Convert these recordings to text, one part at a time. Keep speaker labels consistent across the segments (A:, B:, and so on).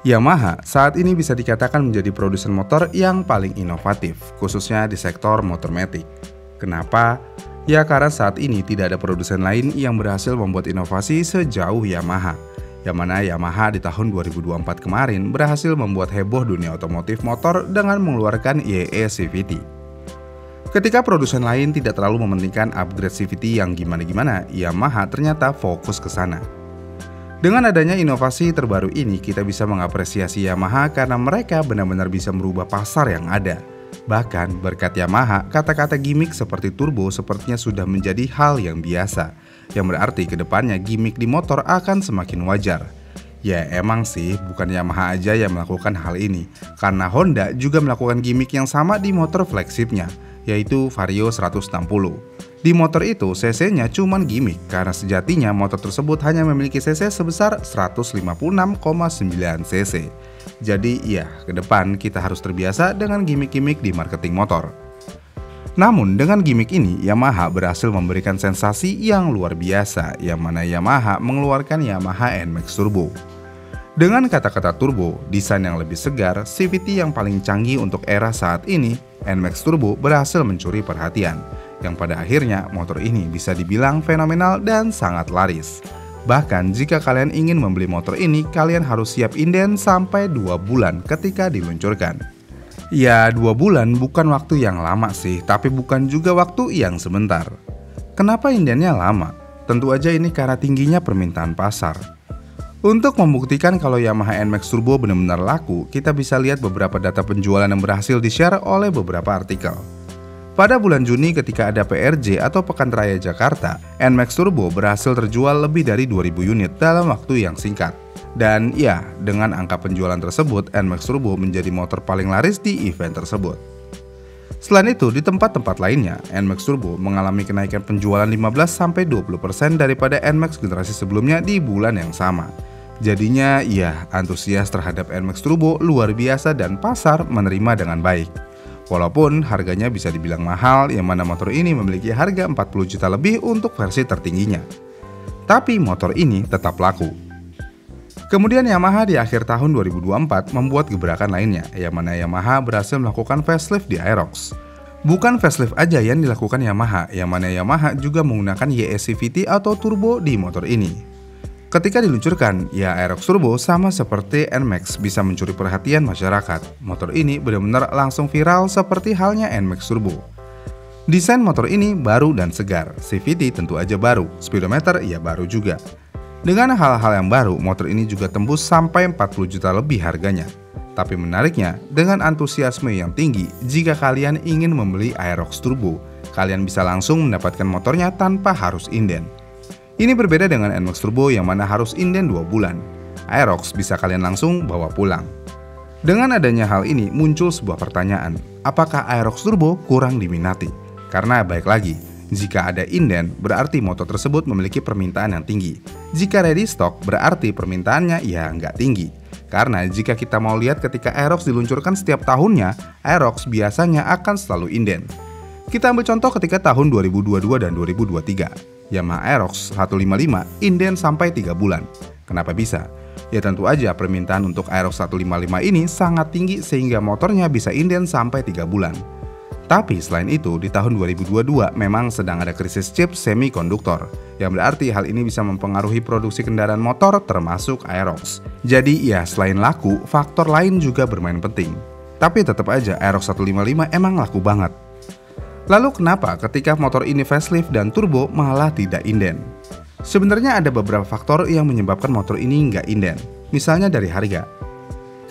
A: Yamaha saat ini bisa dikatakan menjadi produsen motor yang paling inovatif, khususnya di sektor motor matic. Kenapa? Ya karena saat ini tidak ada produsen lain yang berhasil membuat inovasi sejauh Yamaha. Yang mana Yamaha di tahun 2024 kemarin berhasil membuat heboh dunia otomotif motor dengan mengeluarkan YE CVT. Ketika produsen lain tidak terlalu mementingkan upgrade CVT yang gimana-gimana, Yamaha ternyata fokus ke sana. Dengan adanya inovasi terbaru ini, kita bisa mengapresiasi Yamaha karena mereka benar-benar bisa merubah pasar yang ada. Bahkan berkat Yamaha, kata-kata gimmick seperti turbo sepertinya sudah menjadi hal yang biasa, yang berarti kedepannya gimmick di motor akan semakin wajar. Ya emang sih, bukan Yamaha aja yang melakukan hal ini, karena Honda juga melakukan gimmick yang sama di motor flagshipnya, yaitu Vario 160. Di motor itu cc-nya cuman gimmick karena sejatinya motor tersebut hanya memiliki cc sebesar 156,9 cc. Jadi ya, ke depan kita harus terbiasa dengan gimmick-gimmick di marketing motor. Namun dengan gimmick ini Yamaha berhasil memberikan sensasi yang luar biasa, yang mana Yamaha mengeluarkan Yamaha NMAX Turbo. Dengan kata-kata turbo, desain yang lebih segar, CVT yang paling canggih untuk era saat ini, NMAX Turbo berhasil mencuri perhatian, yang pada akhirnya motor ini bisa dibilang fenomenal dan sangat laris. Bahkan jika kalian ingin membeli motor ini, kalian harus siap inden sampai 2 bulan ketika diluncurkan. Ya 2 bulan bukan waktu yang lama sih, tapi bukan juga waktu yang sebentar. Kenapa indennya lama? Tentu aja ini karena tingginya permintaan pasar. Untuk membuktikan kalau Yamaha NMAX Turbo benar-benar laku, kita bisa lihat beberapa data penjualan yang berhasil di-share oleh beberapa artikel. Pada bulan Juni ketika ada PRJ atau Pekan Raya Jakarta, NMAX Turbo berhasil terjual lebih dari 2000 unit dalam waktu yang singkat. Dan ya, dengan angka penjualan tersebut, NMAX Turbo menjadi motor paling laris di event tersebut. Selain itu, di tempat-tempat lainnya, NMAX Turbo mengalami kenaikan penjualan 15-20% daripada NMAX generasi sebelumnya di bulan yang sama. Jadinya ya, antusias terhadap NMAX Turbo luar biasa dan pasar menerima dengan baik. Walaupun harganya bisa dibilang mahal, yang mana motor ini memiliki harga 40 juta lebih untuk versi tertingginya. Tapi motor ini tetap laku. Kemudian Yamaha di akhir tahun 2024 membuat gebrakan lainnya, yang mana Yamaha berhasil melakukan facelift di Aerox. Bukan facelift aja yang dilakukan Yamaha, yang mana Yamaha juga menggunakan YE CVT atau turbo di motor ini. Ketika diluncurkan, ya Aerox Turbo sama seperti NMAX bisa mencuri perhatian masyarakat. Motor ini benar-benar langsung viral seperti halnya NMAX Turbo. Desain motor ini baru dan segar, CVT tentu aja baru, speedometer ya baru juga. Dengan hal-hal yang baru, motor ini juga tembus sampai 40 juta lebih harganya. Tapi menariknya, dengan antusiasme yang tinggi, jika kalian ingin membeli Aerox Turbo, kalian bisa langsung mendapatkan motornya tanpa harus inden. Ini berbeda dengan NMAX Turbo yang mana harus inden 2 bulan. Aerox bisa kalian langsung bawa pulang. Dengan adanya hal ini muncul sebuah pertanyaan, apakah Aerox Turbo kurang diminati? Karena baik lagi, jika ada inden berarti motor tersebut memiliki permintaan yang tinggi. Jika ready stock berarti permintaannya ya nggak tinggi. Karena jika kita mau lihat ketika Aerox diluncurkan setiap tahunnya, Aerox biasanya akan selalu inden. Kita ambil contoh ketika tahun 2022 dan 2023. Yamaha Aerox 155 inden sampai 3 bulan. Kenapa bisa? Ya tentu aja permintaan untuk Aerox 155 ini sangat tinggi sehingga motornya bisa inden sampai 3 bulan. Tapi selain itu di tahun 2022 memang sedang ada krisis chip semikonduktor, yang berarti hal ini bisa mempengaruhi produksi kendaraan motor termasuk Aerox. Jadi ya selain laku, faktor lain juga bermain penting. Tapi tetap aja Aerox 155 emang laku banget. Lalu kenapa ketika motor ini facelift dan turbo malah tidak inden? Sebenarnya ada beberapa faktor yang menyebabkan motor ini nggak inden. Misalnya dari harga.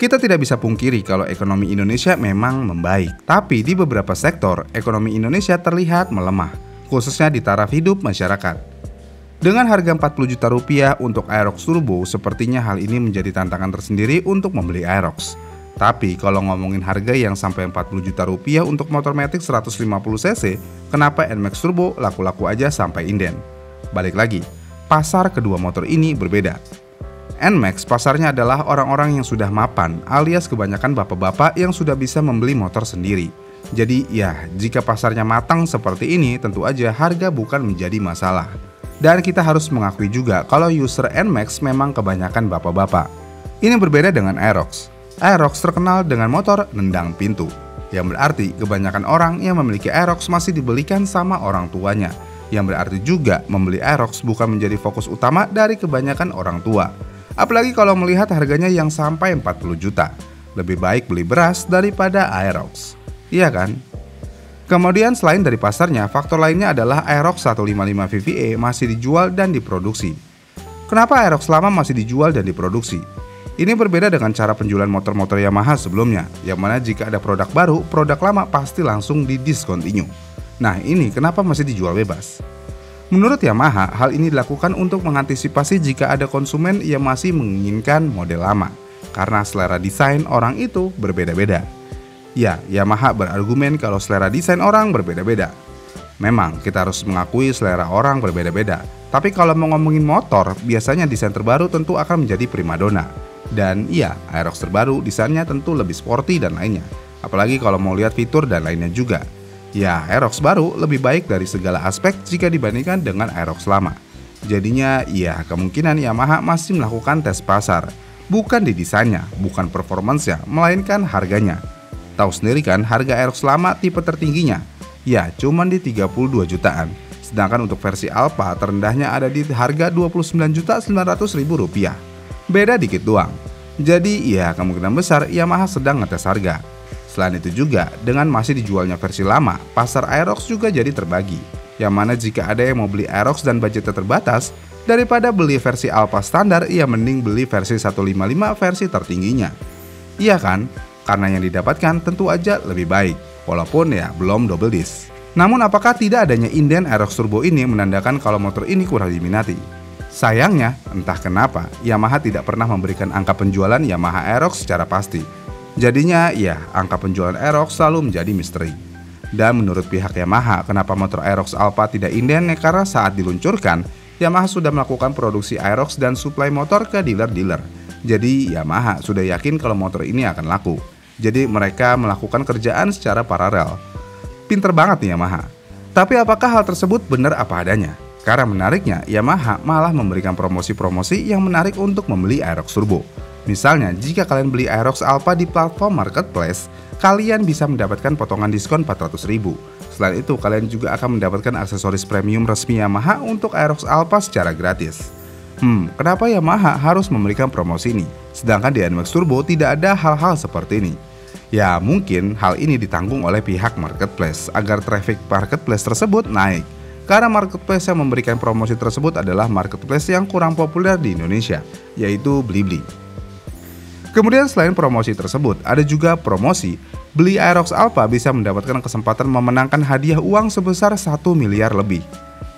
A: Kita tidak bisa pungkiri kalau ekonomi Indonesia memang membaik. Tapi di beberapa sektor, ekonomi Indonesia terlihat melemah, khususnya di taraf hidup masyarakat. Dengan harga 40 juta rupiah untuk Aerox Turbo, sepertinya hal ini menjadi tantangan tersendiri untuk membeli Aerox. Tapi kalau ngomongin harga yang sampai 40 juta rupiah untuk motor matic 150 cc, kenapa NMAX Turbo laku-laku aja sampai inden? Balik lagi, pasar kedua motor ini berbeda. NMAX pasarnya adalah orang-orang yang sudah mapan, alias kebanyakan bapak-bapak yang sudah bisa membeli motor sendiri. Jadi ya, jika pasarnya matang seperti ini, tentu aja harga bukan menjadi masalah. Dan kita harus mengakui juga kalau user NMAX memang kebanyakan bapak-bapak. Ini berbeda dengan Aerox. Aerox terkenal dengan motor nendang pintu, yang berarti kebanyakan orang yang memiliki Aerox masih dibelikan sama orang tuanya, yang berarti juga membeli Aerox bukan menjadi fokus utama dari kebanyakan orang tua. Apalagi kalau melihat harganya yang sampai 40 juta. Lebih baik beli beras daripada Aerox. Iya kan? Kemudian selain dari pasarnya, faktor lainnya adalah Aerox 155 VVA masih dijual dan diproduksi. Kenapa Aerox lama masih dijual dan diproduksi? Ini berbeda dengan cara penjualan motor-motor Yamaha sebelumnya, yang mana jika ada produk baru, produk lama pasti langsung didiscontinue. Nah, ini kenapa masih dijual bebas? Menurut Yamaha, hal ini dilakukan untuk mengantisipasi jika ada konsumen yang masih menginginkan model lama, karena selera desain orang itu berbeda-beda. Ya, Yamaha berargumen kalau selera desain orang berbeda-beda. Memang, kita harus mengakui selera orang berbeda-beda. Tapi kalau mau ngomongin motor, biasanya desain terbaru tentu akan menjadi primadona. Dan iya, Aerox terbaru desainnya tentu lebih sporty dan lainnya. Apalagi kalau mau lihat fitur dan lainnya juga. Ya, Aerox baru lebih baik dari segala aspek jika dibandingkan dengan Aerox lama. Jadinya, ya kemungkinan Yamaha masih melakukan tes pasar. Bukan di desainnya, bukan performance-nya, melainkan harganya. Tahu sendiri kan harga Aerox lama tipe tertingginya? Ya, cuman di 32 jutaan. Sedangkan untuk versi Alpha terendahnya ada di harga Rp29.900.000. Beda dikit doang. Jadi ya kemungkinan besar Yamaha sedang ngetes harga. Selain itu juga, dengan masih dijualnya versi lama, pasar Aerox juga jadi terbagi. Yang mana jika ada yang mau beli Aerox dan budgetnya terbatas, daripada beli versi Alpha standar, ia mending beli versi 155 versi tertingginya. Iya kan? Karena yang didapatkan tentu aja lebih baik, walaupun ya belum double disc. Namun apakah tidak adanya inden Aerox Turbo ini menandakan kalau motor ini kurang diminati? Sayangnya, entah kenapa, Yamaha tidak pernah memberikan angka penjualan Yamaha Aerox secara pasti. Jadinya, ya, angka penjualan Aerox selalu menjadi misteri. Dan menurut pihak Yamaha, kenapa motor Aerox Alpha tidak inden? Karena saat diluncurkan, Yamaha sudah melakukan produksi Aerox dan suplai motor ke dealer-dealer. Jadi, Yamaha sudah yakin kalau motor ini akan laku. Jadi, mereka melakukan kerjaan secara paralel. Pinter banget nih Yamaha. Tapi apakah hal tersebut benar apa adanya? Karena menariknya, Yamaha malah memberikan promosi-promosi yang menarik untuk membeli Aerox Turbo. Misalnya, jika kalian beli Aerox Alpha di platform marketplace, kalian bisa mendapatkan potongan diskon 400.000. Selain itu, kalian juga akan mendapatkan aksesoris premium resmi Yamaha untuk Aerox Alpha secara gratis. Kenapa Yamaha harus memberikan promosi ini? Sedangkan di NMAX Turbo tidak ada hal-hal seperti ini. Ya, mungkin hal ini ditanggung oleh pihak marketplace agar traffic marketplace tersebut naik. Karena marketplace yang memberikan promosi tersebut adalah marketplace yang kurang populer di Indonesia, yaitu Blibli. Kemudian selain promosi tersebut, ada juga promosi beli Aerox Alpha bisa mendapatkan kesempatan memenangkan hadiah uang sebesar 1 miliar lebih.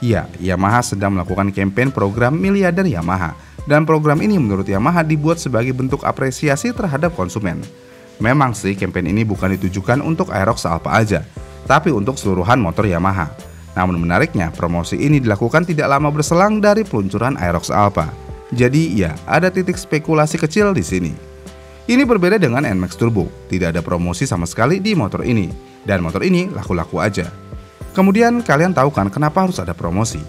A: Ya, Yamaha sedang melakukan campaign program Miliarder Yamaha, dan program ini menurut Yamaha dibuat sebagai bentuk apresiasi terhadap konsumen. Memang sih campaign ini bukan ditujukan untuk Aerox Alpha aja, tapi untuk seluruhan motor Yamaha. Namun menariknya, promosi ini dilakukan tidak lama berselang dari peluncuran Aerox Alpha. Jadi ya, ada titik spekulasi kecil di sini. Ini berbeda dengan NMAX Turbo, tidak ada promosi sama sekali di motor ini. Dan motor ini laku-laku aja. Kemudian kalian tahu kan kenapa harus ada promosi?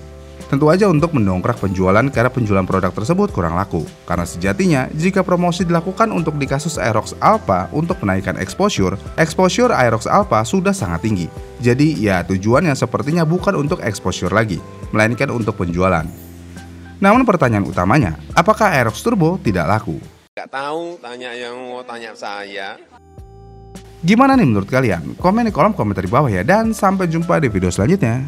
A: Tentu aja untuk mendongkrak penjualan karena penjualan produk tersebut kurang laku. Karena sejatinya, jika promosi dilakukan untuk di kasus Aerox Alpha untuk menaikkan exposure Aerox Alpha sudah sangat tinggi. Jadi ya tujuannya sepertinya bukan untuk exposure lagi, melainkan untuk penjualan. Namun pertanyaan utamanya, apakah Aerox Turbo tidak laku?
B: Nggak tahu, tanya yang mau tanya saya.
A: Gimana nih menurut kalian? Komen di kolom komentar di bawah ya, dan sampai jumpa di video selanjutnya.